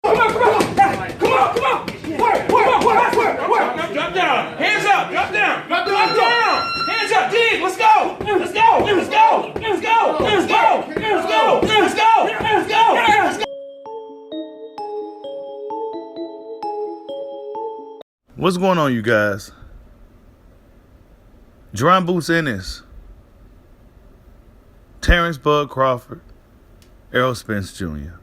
Come on. Work. Drop down. Hands up. Drop down. Hands up. Dig. Let's go. What's going on, you guys? Jerron Boots Ennis, Terrence Bud Crawford, Errol Spence Jr.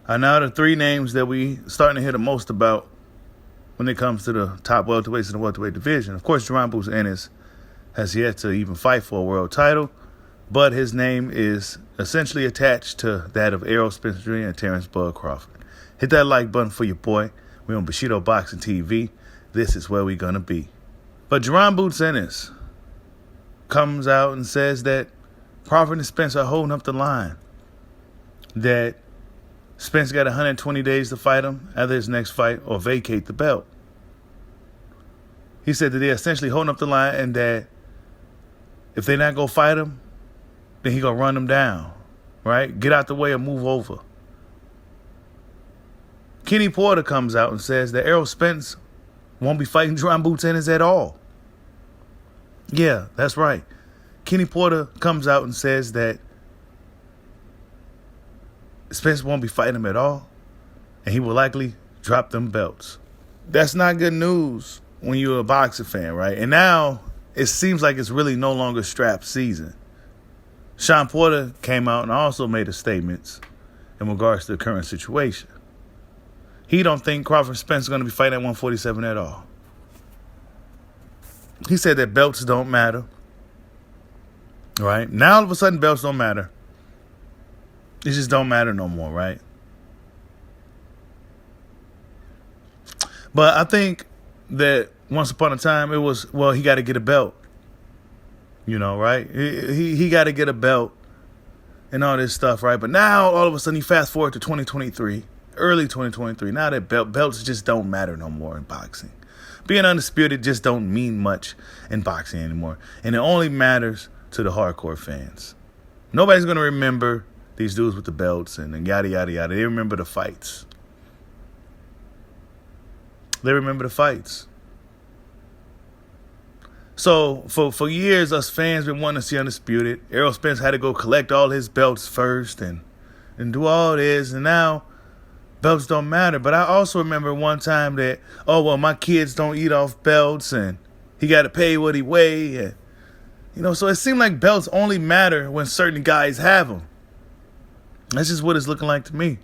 are now the three names that we starting to hear the most about when it comes to the top welterweights in the welterweight division. Of course, Jerron Boots Ennis has yet to even fight for a world title, but his name is essentially attached to that of Errol Spence Jr. and Terrence Bud Crawford. Hit that like button for your boy. We're on Bushido Boxing TV. This is where we're going to be. But Jerron Boots Ennis comes out and says that Crawford and Spence are holding up the line. That Spence got 120 days to fight him after his next fight or vacate the belt. He said that they're essentially holding up the line and that if they're not going to fight him, then he going to run them down, right? Get out the way or move over. Kenny Porter comes out and says that Errol Spence won't be fighting Jerron Boots Ennis at all. Yeah, that's right. Kenny Porter comes out and says that Spence won't be fighting him at all, and he will likely drop them belts. That's not good news when you're a boxing fan, right? And now it seems like it's really no longer strap season. Sean Porter came out and also made a statement in regards to the current situation. He don't think Crawford Spence is going to be fighting at 147 at all. He said that belts don't matter. Right? Now all of a sudden belts don't matter. It just don't matter no more, right? But I think that once upon a time it was, well, he got to get a belt. You know, right? He got to get a belt and all this stuff, right? But now all of a sudden you fast forward to 2023. Early 2023. Now that belts just don't matter no more in boxing. Being undisputed just don't mean much in boxing anymore. And it only matters to the hardcore fans. Nobody's going to remember these dudes with the belts and yada, yada, yada. They remember the fights. They remember the fights. So for years, us fans been wanting to see undisputed. Errol Spence had to go collect all his belts first and do all this. And now belts don't matter. But I also remember one time that, oh, well, my kids don't eat off belts and he got to pay what he weigh. And, you know, so it seemed like belts only matter when certain guys have them. That's just what it's looking like to me.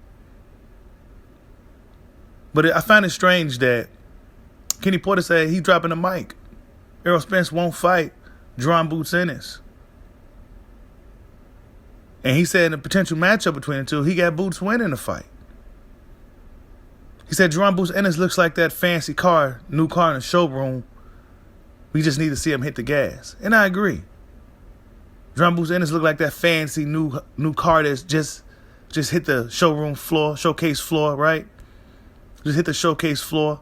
But I find it strange that Kenny Porter said he dropping the mic. Errol Spence won't fight Jerron Boots Ennis. And he said in a potential matchup between the two, he got Boots winning the fight. He said Jerron Boots Ennis looks like that fancy car, new car in the showroom. We just need to see him hit the gas. And I agree. Jerron Boots Ennis look like that fancy new car that's just hit the showcase floor, right? Just hit the showcase floor.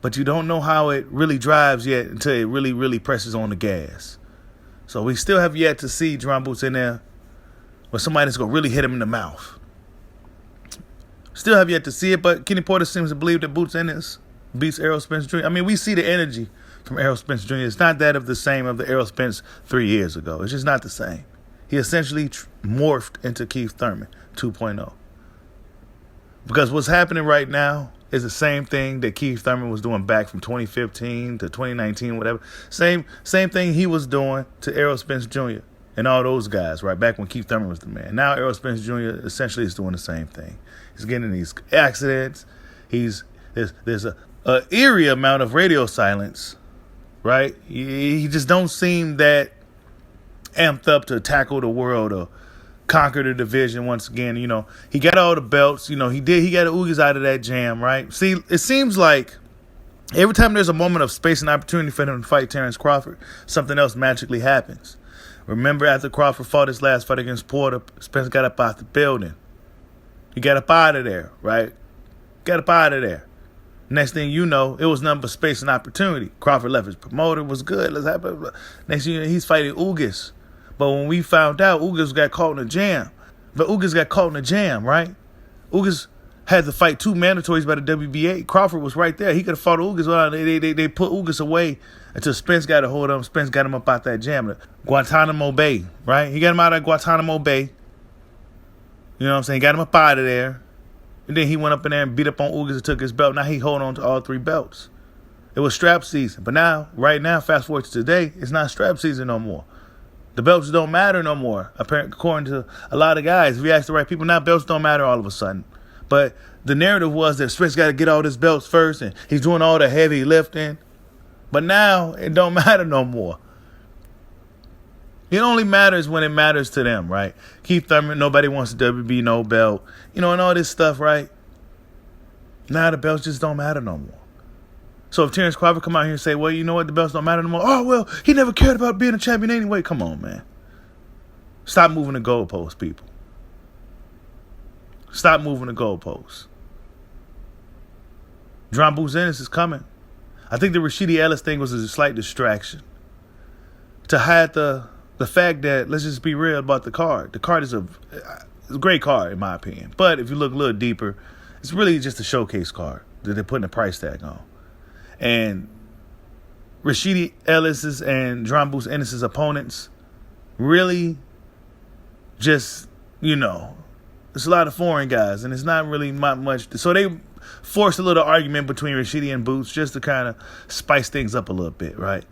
But you don't know how it really drives yet until it really, really presses on the gas. So we still have yet to see Jerron Boots in there where somebody's going to really hit him in the mouth. Still have yet to see it, but Kenny Porter seems to believe that Boots Ennis beats Errol Spence Jr. I mean, we see the energy from Errol Spence Jr. It's not that of the same of the Errol Spence 3 years ago. It's just not the same. He essentially morphed into Keith Thurman 2.0. Because what's happening right now is the same thing that Keith Thurman was doing back from 2015 to 2019, whatever. Same thing he was doing to Errol Spence Jr. and all those guys, right, back when Keith Thurman was the man. Now Errol Spence Jr. essentially is doing the same thing. He's getting in these accidents. There's a eerie amount of radio silence, right? He just don't seem that amped up to tackle the world or conquer the division once again. You know, he got all the belts. You know, he got the Oogies out of that jam, right? See, it seems like every time there's a moment of space and opportunity for him to fight Terrence Crawford, something else magically happens. Remember after Crawford fought his last fight against Porter, Spence got up out the building. He got up out of there, right? Got up out of there. Next thing you know, it was nothing but space and opportunity. Crawford left his promoter, was good. Let's have it. Next thing you know, he's fighting Oogies. But when we found out, Oogies got caught in a jam. But Oogies got caught in a jam, right? Oogies had to fight 2 mandatories by the WBA. Crawford was right there. He could have fought Ugas. Well, they put Ugas away until Spence got a hold of him. Spence got him up out that jam. Guantanamo Bay, right? He got him out of Guantanamo Bay. You know what I'm saying? Got him up out of there. And then he went up in there and beat up on Ugas and took his belt. Now he holding on to all 3 belts. It was strap season. But now, right now, fast forward to today, it's not strap season no more. The belts don't matter no more, apparently, according to a lot of guys. If you ask the right people, now belts don't matter all of a sudden. But the narrative was that Spence got to get all his belts first, and he's doing all the heavy lifting. But now it don't matter no more. It only matters when it matters to them, right? Keith Thurman, nobody wants a WB no belt, and all this stuff, right? Now the belts just don't matter no more. So if Terrence Crawford come out here and say, well, you know what, the belts don't matter no more. Oh, well, he never cared about being a champion anyway. Come on, man. Stop moving the goalposts, people. Stop moving the goalposts. Ennis is coming. I think the Rashidi Ellis thing was a slight distraction to hide the fact that, let's just be real about the card. The card is a great card, in my opinion. But if you look a little deeper, it's really just a showcase card that they're putting a price tag on. And Rashidi Ellis's and Ennis' opponents really just, it's a lot of foreign guys, and it's not really much. So they forced a little argument between Rashidi and Boots just to kind of spice things up a little bit, right?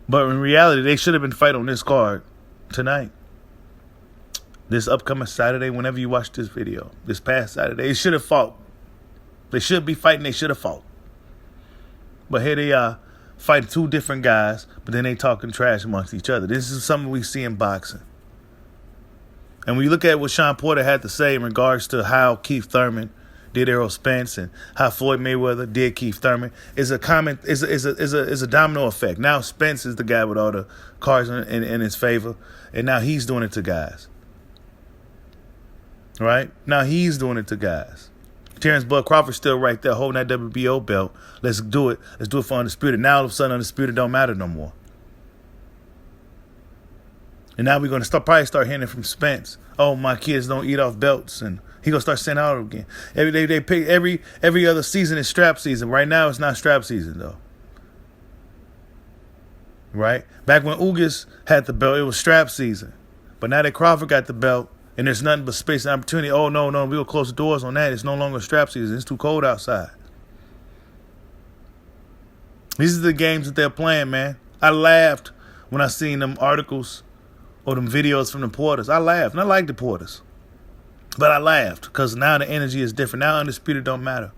But in reality, they should have been fighting on this card tonight. This upcoming Saturday, whenever you watch this video, this past Saturday, they should have fought. They should be fighting. They should have fought. But here they are, fighting 2 different guys, but then they talking trash amongst each other. This is something we see in boxing. And when you look at what Sean Porter had to say in regards to how Keith Thurman did Errol Spence and how Floyd Mayweather did Keith Thurman, is a domino effect. Now Spence is the guy with all the cards in his favor, and now he's doing it to guys. Right? Now he's doing it to guys. Terrence Bud Crawford's still right there holding that WBO belt. Let's do it. Let's do it for Undisputed. Now all of a sudden Undisputed don't matter no more. And now we're going to probably start hearing from Spence. Oh, my kids don't eat off belts. And he's going to start sending out again. They pick every other season is strap season. Right now it's not strap season, though. Right? Back when Ugas had the belt, it was strap season. But now that Crawford got the belt, and there's nothing but space and opportunity. Oh, no, we'll close the doors on that. It's no longer strap season. It's too cold outside. These are the games that they're playing, man. I laughed when I seen them articles or them videos from the Porters. I laughed, and I like the Porters. But I laughed because now the energy is different. Now Undisputed don't matter.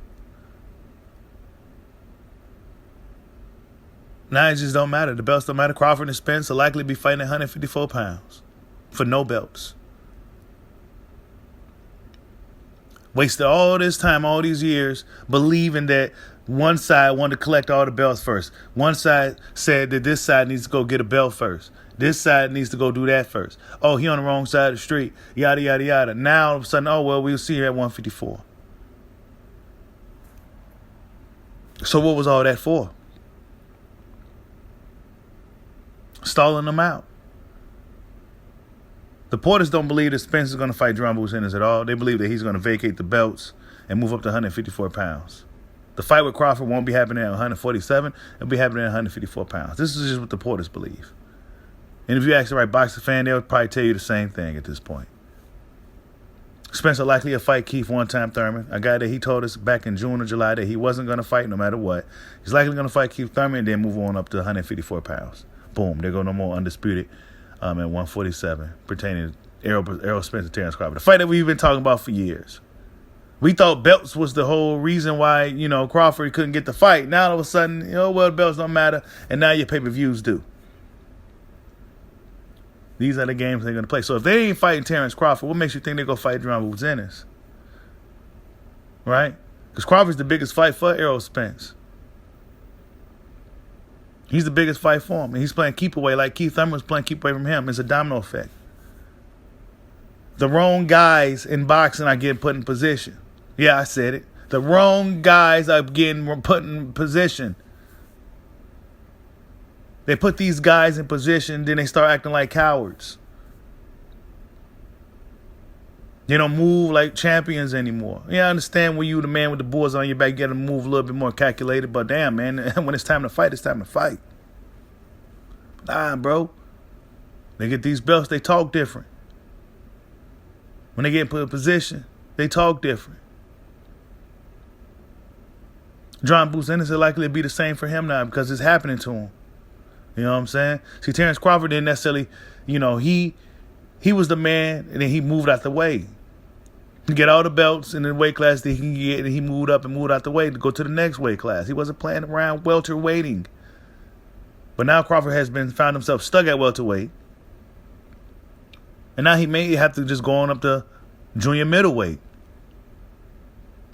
Now it just don't matter. The belts don't matter. Crawford and Spence will likely be fighting at 154 pounds for no belts. Wasted all this time, all these years, believing that one side wanted to collect all the belts first. One side said that this side needs to go get a belt first. This side needs to go do that first. Oh, he on the wrong side of the street. Yada, yada, yada. Now, all of a sudden, oh, well, we'll see you at 154. So what was all that for? Stalling them out. The Porters don't believe that Spence is going to fight Ennis at all. They believe that he's going to vacate the belts and move up to 154 pounds. The fight with Crawford won't be happening at 147. It'll be happening at 154 pounds. This is just what the Porters believe. And if you ask the right boxing fan, they'll probably tell you the same thing at this point. Spence will likely fight Keith one-time Thurman, a guy that he told us back in June or July that he wasn't going to fight no matter what. He's likely going to fight Keith Thurman and then move on up to 154 pounds. Boom, there go no more Undisputed at 147, pertaining to Errol Spence and Terrence Crawford. The fight that we've been talking about for years. We thought belts was the whole reason why, Crawford couldn't get the fight. Now all of a sudden, belts don't matter, and now your pay-per-views do. These are the games they're going to play. So if they ain't fighting Terrence Crawford, what makes you think they're going to fight Ennis? Right? Because Crawford's the biggest fight for Errol Spence. He's the biggest fight for him. And he's playing keep away like Keith Thurman was playing keep away from him. It's a domino effect. The wrong guys in boxing are getting put in position. Yeah, I said it. The wrong guys are getting put in position. They put these guys in position, then they start acting like cowards. They don't move like champions anymore. Yeah, I understand when you the man with the bulls on your back, you got to move a little bit more calculated. But damn, man, when it's time to fight, it's time to fight. Nah, bro. They get these belts, they talk different. When they get put in position, they talk different. John Boots Ennis is likely to be the same for him now because it's happening to him. You know what I'm saying? See, Terrence Crawford didn't necessarily, he was the man, and then he moved out the way. He get all the belts in the weight class that he can get, and he moved up and moved out the way to go to the next weight class. He wasn't playing around welterweighting. But now Crawford has found himself stuck at welterweight. And now he may have to just go on up to junior middleweight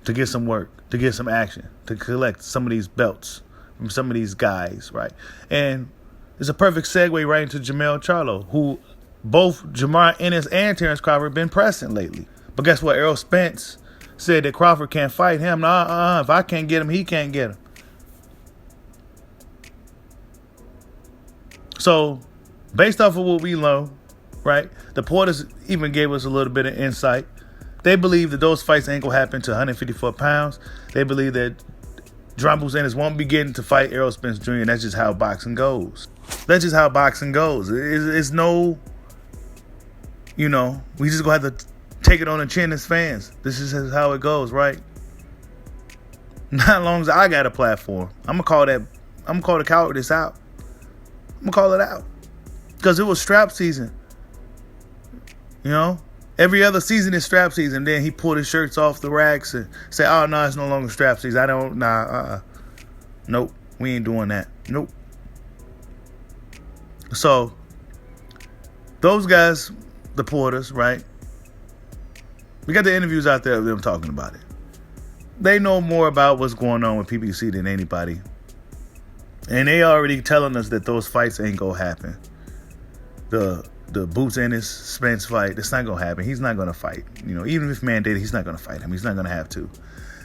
to get some work, to get some action, to collect some of these belts from some of these guys, right? And it's a perfect segue right into Jermell Charlo, who both Jamar Ennis and Terrence Crawford have been pressing lately. But guess what? Errol Spence said that Crawford can't fight him. If I can't get him, he can't get him. So, based off of what we know, right, the Porters even gave us a little bit of insight. They believe that those fights ain't going to happen to 154 pounds. They believe that John Boots Ennis won't be getting to fight Errol Spence Jr. That's just how boxing goes. That's just how boxing goes. It's no, we just going to have to take it on the chin as fans. This is how it goes, right? Not as long as I got a platform. I'm going to call the cowardice out. I'm going to call it out. Because it was strap season. Every other season is strap season. Then he pulled his shirts off the racks and say, oh, no, it's no longer strap season. Nope, we ain't doing that. Nope. So, those guys, the Porters, right? We got the interviews out there of them talking about it. They know more about what's going on with PBC than anybody. And they already telling us that those fights ain't going to happen. The Boots Ennis Spence fight, that's not going to happen. He's not going to fight. Even if mandated, he's not going to fight him. He's not going to have to.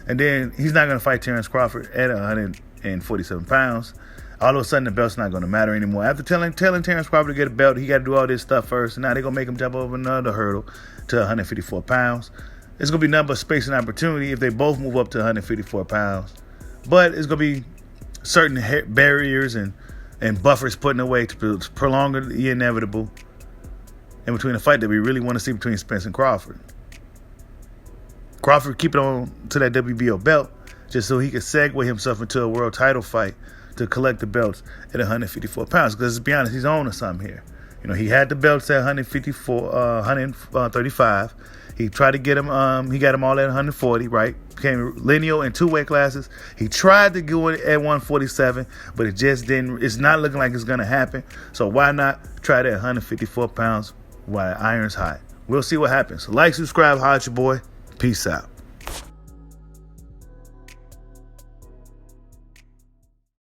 And then he's not going to fight Terrence Crawford at 147 pounds. All of a sudden, the belt's not going to matter anymore. After telling Terrence Crawford to get a belt, he got to do all this stuff first. And now they're going to make him jump over another hurdle to 154 pounds. It's going to be nothing but space and opportunity if they both move up to 154 pounds. But it's going to be certain barriers and buffers put in the way to prolong the inevitable in between a fight that we really want to see between Spence and Crawford. Crawford keep it on to that WBO belt just so he could segue himself into a world title fight to collect the belts at 154 pounds. Because let's be honest, he's on to something here. He had the belts at 135. He tried to get him, he got them all at 140, right? Became lineal in two weight classes. He tried to go it at 147, but it just didn't, it's not looking like it's going to happen. So why not try that 154 pounds while the iron's hot? We'll see what happens. Like, subscribe, holla at your boy. Peace out.